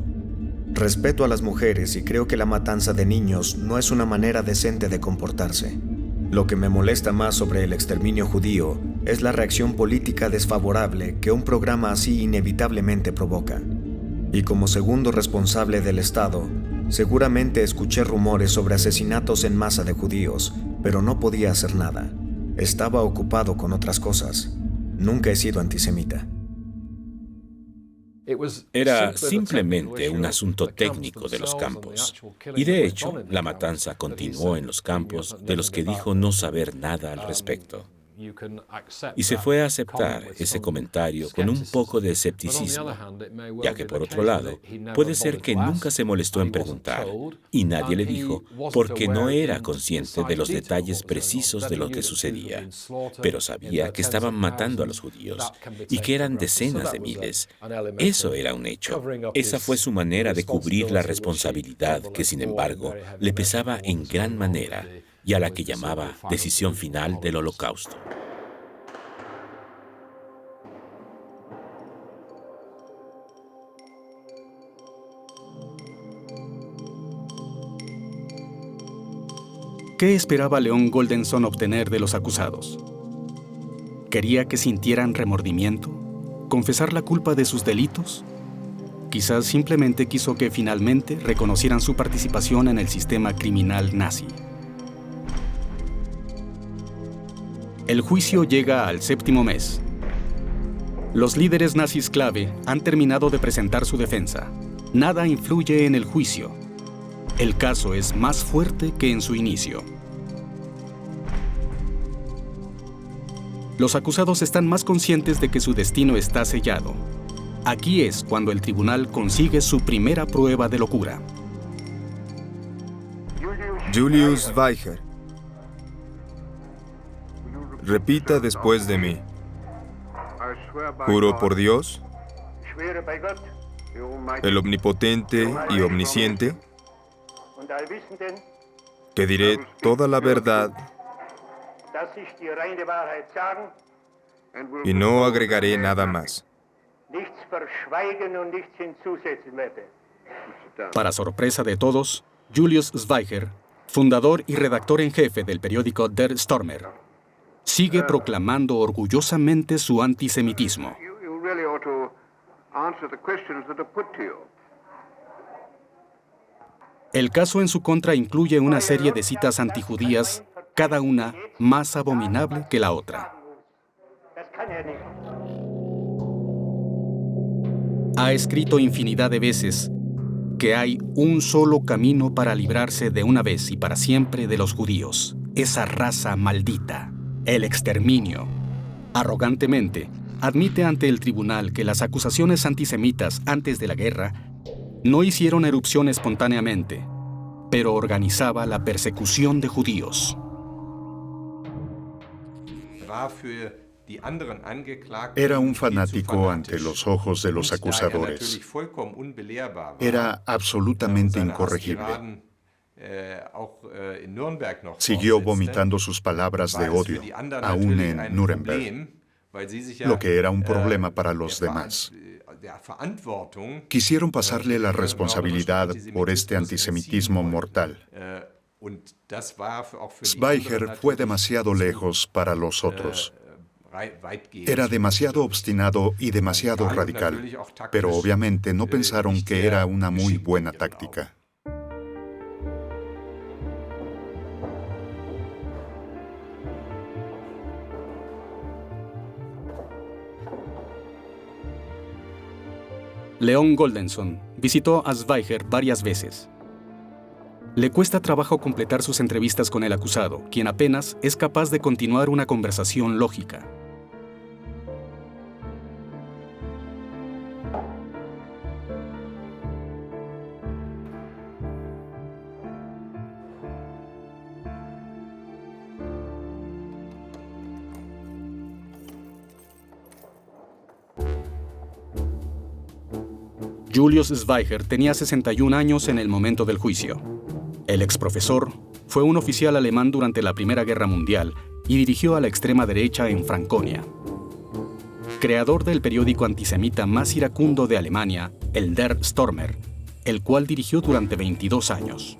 Respeto a las mujeres y creo que la matanza de niños no es una manera decente de comportarse. Lo que me molesta más sobre el exterminio judío es la reacción política desfavorable que un programa así inevitablemente provoca. Y como segundo responsable del Estado, seguramente escuché rumores sobre asesinatos en masa de judíos, pero no podía hacer nada. Estaba ocupado con otras cosas. Nunca he sido antisemita. Era simplemente un asunto técnico de los campos. Y de hecho, la matanza continuó en los campos de los que dijo no saber nada al respecto. Y se fue a aceptar ese comentario con un poco de escepticismo, ya que por otro lado, puede ser que nunca se molestó en preguntar, y nadie le dijo, porque no era consciente de los detalles precisos de lo que sucedía, pero sabía que estaban matando a los judíos, y que eran decenas de miles. Eso era un hecho. Esa fue su manera de cubrir la responsabilidad que, sin embargo, le pesaba en gran manera, y a la que llamaba decisión final del Holocausto. ¿Qué esperaba Leon Goldenson obtener de los acusados? ¿Quería que sintieran remordimiento? ¿Confesar la culpa de sus delitos? Quizás simplemente quiso que finalmente reconocieran su participación en el sistema criminal nazi. El juicio llega al 7º mes. Los líderes nazis clave han terminado de presentar su defensa. Nada influye en el juicio. El caso es más fuerte que en su inicio. Los acusados están más conscientes de que su destino está sellado. Aquí es cuando el tribunal consigue su primera prueba de locura. Julius Weicher. Repita después de mí. Juro por Dios, el omnipotente y omnisciente, que diré toda la verdad y no agregaré nada más. Para sorpresa de todos, Julius Weicher, fundador y redactor en jefe del periódico Der Stürmer, sigue proclamando orgullosamente su antisemitismo. El caso en su contra incluye una serie de citas antijudías, cada una más abominable que la otra. Ha escrito infinidad de veces que hay un solo camino para librarse de una vez y para siempre de los judíos, esa raza maldita. El exterminio. Arrogantemente, admite ante el tribunal que las acusaciones antisemitas antes de la guerra no hicieron erupción espontáneamente, pero organizaba la persecución de judíos. Era un fanático ante los ojos de los acusadores. Era absolutamente incorregible. Siguió vomitando sus palabras de odio, aún en Nuremberg, lo que era un problema para los demás. Quisieron pasarle la responsabilidad por este antisemitismo mortal. Weicher fue demasiado lejos para los otros. Era demasiado obstinado y demasiado radical, pero obviamente no pensaron que era una muy buena táctica. Leon Goldenson visitó a Weicher varias veces. Le cuesta trabajo completar sus entrevistas con el acusado, quien apenas es capaz de continuar una conversación lógica. Julius Zweiger tenía 61 años en el momento del juicio. El exprofesor fue un oficial alemán durante la Primera Guerra Mundial y dirigió a la extrema derecha en Franconia. Creador del periódico antisemita más iracundo de Alemania, el Der Stürmer, el cual dirigió durante 22 años.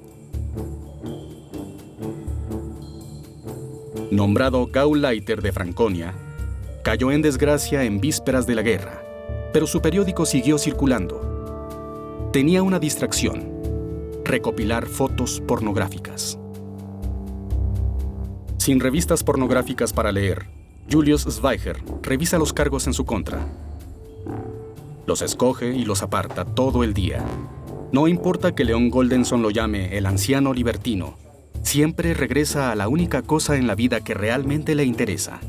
Nombrado Gauleiter de Franconia, cayó en desgracia en vísperas de la guerra, pero su periódico siguió circulando. Tenía una distracción: recopilar fotos pornográficas. Sin revistas pornográficas para leer, Julius Zweiger revisa los cargos en su contra. Los escoge y los aparta todo el día. No importa que Leon Goldenson lo llame el anciano libertino, siempre regresa a la única cosa en la vida que realmente le interesa: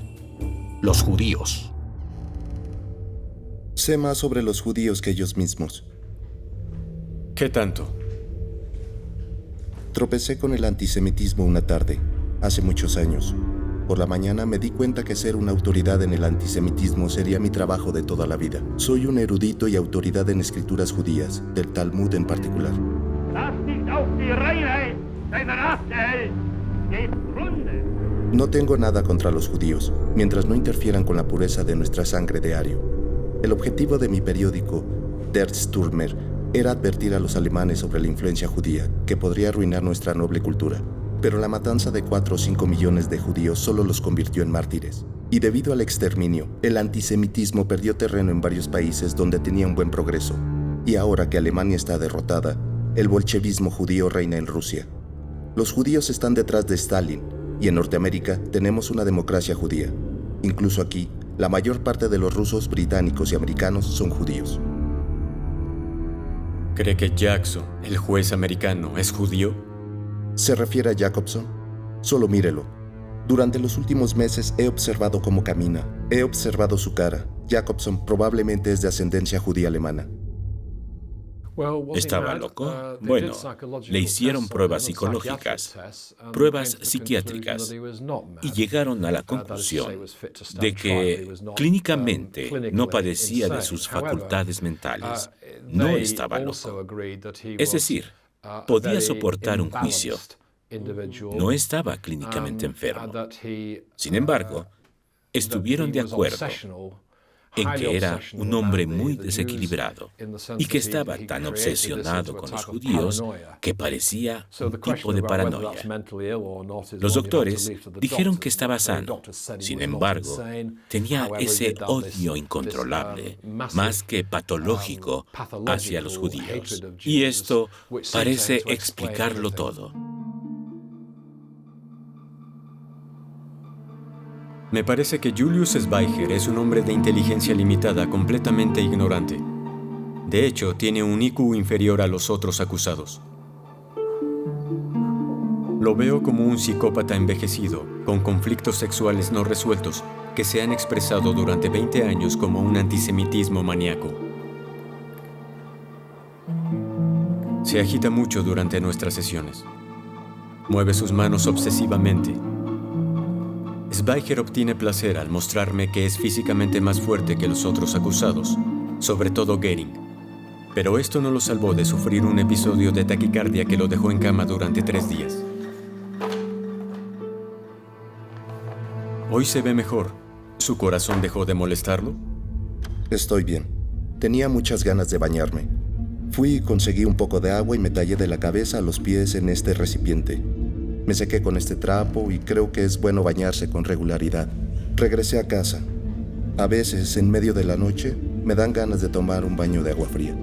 los judíos. Sé más sobre los judíos que ellos mismos. ¿Qué tanto? Tropecé con el antisemitismo una tarde, hace muchos años. Por la mañana me di cuenta que ser una autoridad en el antisemitismo sería mi trabajo de toda la vida. Soy un erudito y autoridad en escrituras judías, del Talmud en particular. No tengo nada contra los judíos, mientras no interfieran con la pureza de nuestra sangre diario. El objetivo de mi periódico, Der Stürmer, era advertir a los alemanes sobre la influencia judía, que podría arruinar nuestra noble cultura. Pero la matanza de 4 o 5 millones de judíos solo los convirtió en mártires. Y debido al exterminio, el antisemitismo perdió terreno en varios países donde tenía un buen progreso. Y ahora que Alemania está derrotada, el bolchevismo judío reina en Rusia. Los judíos están detrás de Stalin, y en Norteamérica tenemos una democracia judía. Incluso aquí, la mayor parte de los rusos, británicos y americanos son judíos. ¿Cree que Jackson, el juez americano, es judío? ¿Se refiere a Jacobson? Solo mírelo. Durante los últimos meses he observado cómo camina. He observado su cara. Jacobson probablemente es de ascendencia judía alemana. ¿Estaba loco? Bueno, le hicieron pruebas psicológicas, pruebas psiquiátricas, y llegaron a la conclusión de que clínicamente no padecía de sus facultades mentales. No estaba loco. Es decir, podía soportar un juicio. No estaba clínicamente enfermo. Sin embargo, estuvieron de acuerdo en que era un hombre muy desequilibrado y que estaba tan obsesionado con los judíos que parecía un tipo de paranoia. Los doctores dijeron que estaba sano. Sin embargo, tenía ese odio incontrolable, más que patológico, hacia los judíos. Y esto parece explicarlo todo. Me parece que Julius Zweiger es un hombre de inteligencia limitada, completamente ignorante. De hecho, tiene un IQ inferior a los otros acusados. Lo veo como un psicópata envejecido, con conflictos sexuales no resueltos, que se han expresado durante 20 años como un antisemitismo maníaco. Se agita mucho durante nuestras sesiones. Mueve sus manos obsesivamente. Zweiger obtiene placer al mostrarme que es físicamente más fuerte que los otros acusados, sobre todo Goering. Pero esto no lo salvó de sufrir un episodio de taquicardia que lo dejó en cama durante 3 días. Hoy se ve mejor. ¿Su corazón dejó de molestarlo? Estoy bien. Tenía muchas ganas de bañarme. Fui y conseguí un poco de agua y me tallé de la cabeza a los pies en este recipiente. Me sequé con este trapo y creo que es bueno bañarse con regularidad. Regresé a casa. A veces, en medio de la noche, me dan ganas de tomar un baño de agua fría.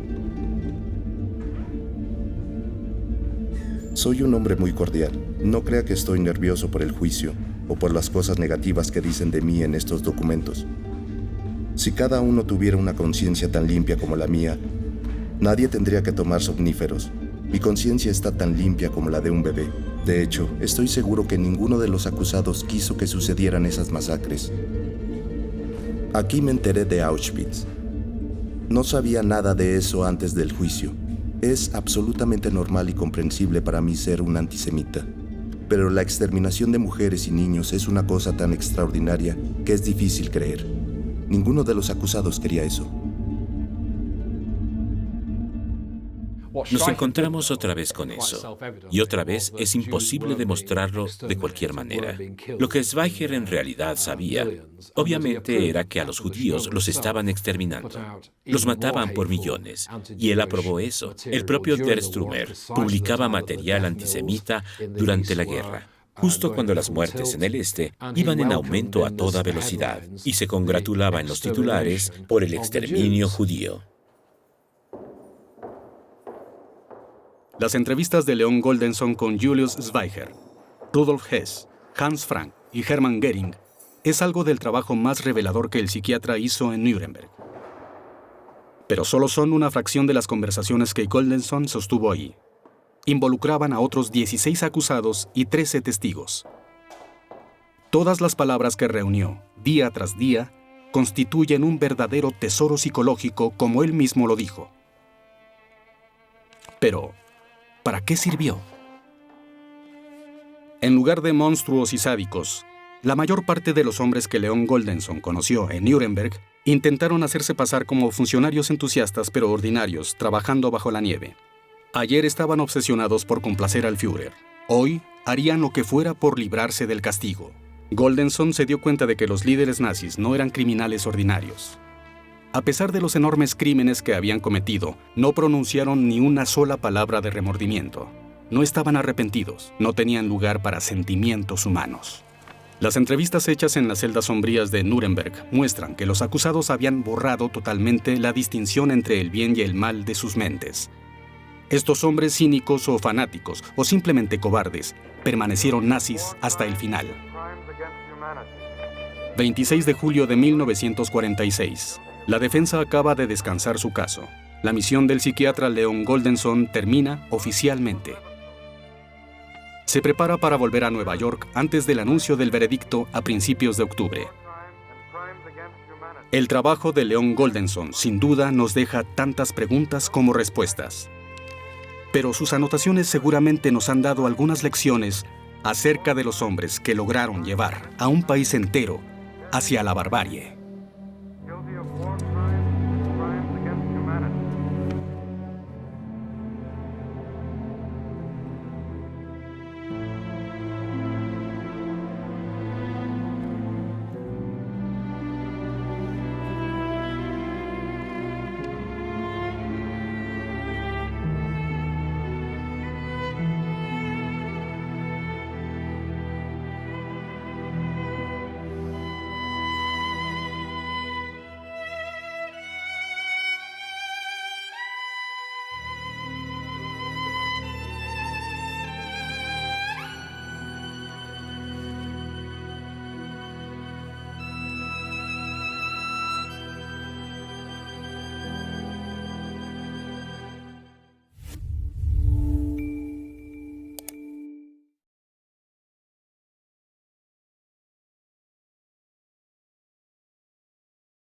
Soy un hombre muy cordial. No crea que estoy nervioso por el juicio o por las cosas negativas que dicen de mí en estos documentos. Si cada uno tuviera una conciencia tan limpia como la mía, nadie tendría que tomar somníferos. Mi conciencia está tan limpia como la de un bebé. De hecho, estoy seguro que ninguno de los acusados quiso que sucedieran esas masacres. Aquí me enteré de Auschwitz. No sabía nada de eso antes del juicio. Es absolutamente normal y comprensible para mí ser un antisemita. Pero la exterminación de mujeres y niños es una cosa tan extraordinaria que es difícil creer. Ninguno de los acusados quería eso. Nos encontramos otra vez con eso. Y otra vez es imposible demostrarlo de cualquier manera. Lo que Schweiger en realidad sabía, obviamente, era que a los judíos los estaban exterminando. Los mataban por millones. Y él aprobó eso. El propio Der Strummer publicaba material antisemita durante la guerra, justo cuando las muertes en el este iban en aumento a toda velocidad, y se congratulaba en los titulares por el exterminio judío. Las entrevistas de Leon Goldenson con Julius Schweiger, Rudolf Hess, Hans Frank y Hermann Göring es algo del trabajo más revelador que el psiquiatra hizo en Nuremberg. Pero solo son una fracción de las conversaciones que Goldenson sostuvo allí. Involucraban a otros 16 acusados y 13 testigos. Todas las palabras que reunió, día tras día, constituyen un verdadero tesoro psicológico, como él mismo lo dijo. Pero, ¿para qué sirvió? En lugar de monstruos y sádicos, la mayor parte de los hombres que Leon Goldenson conoció en Nuremberg intentaron hacerse pasar como funcionarios entusiastas pero ordinarios, trabajando bajo la nieve. Ayer estaban obsesionados por complacer al Führer. Hoy harían lo que fuera por librarse del castigo. Goldenson se dio cuenta de que los líderes nazis no eran criminales ordinarios. A pesar de los enormes crímenes que habían cometido, no pronunciaron ni una sola palabra de remordimiento. No estaban arrepentidos, no tenían lugar para sentimientos humanos. Las entrevistas hechas en las celdas sombrías de Nuremberg muestran que los acusados habían borrado totalmente la distinción entre el bien y el mal de sus mentes. Estos hombres cínicos o fanáticos, o simplemente cobardes, permanecieron nazis hasta el final. 26 de julio de 1946. La defensa acaba de descansar su caso. La misión del psiquiatra Leon Goldenson termina oficialmente. Se prepara para volver a Nueva York antes del anuncio del veredicto a principios de octubre. El trabajo de Leon Goldenson sin duda nos deja tantas preguntas como respuestas. Pero sus anotaciones seguramente nos han dado algunas lecciones acerca de los hombres que lograron llevar a un país entero hacia la barbarie.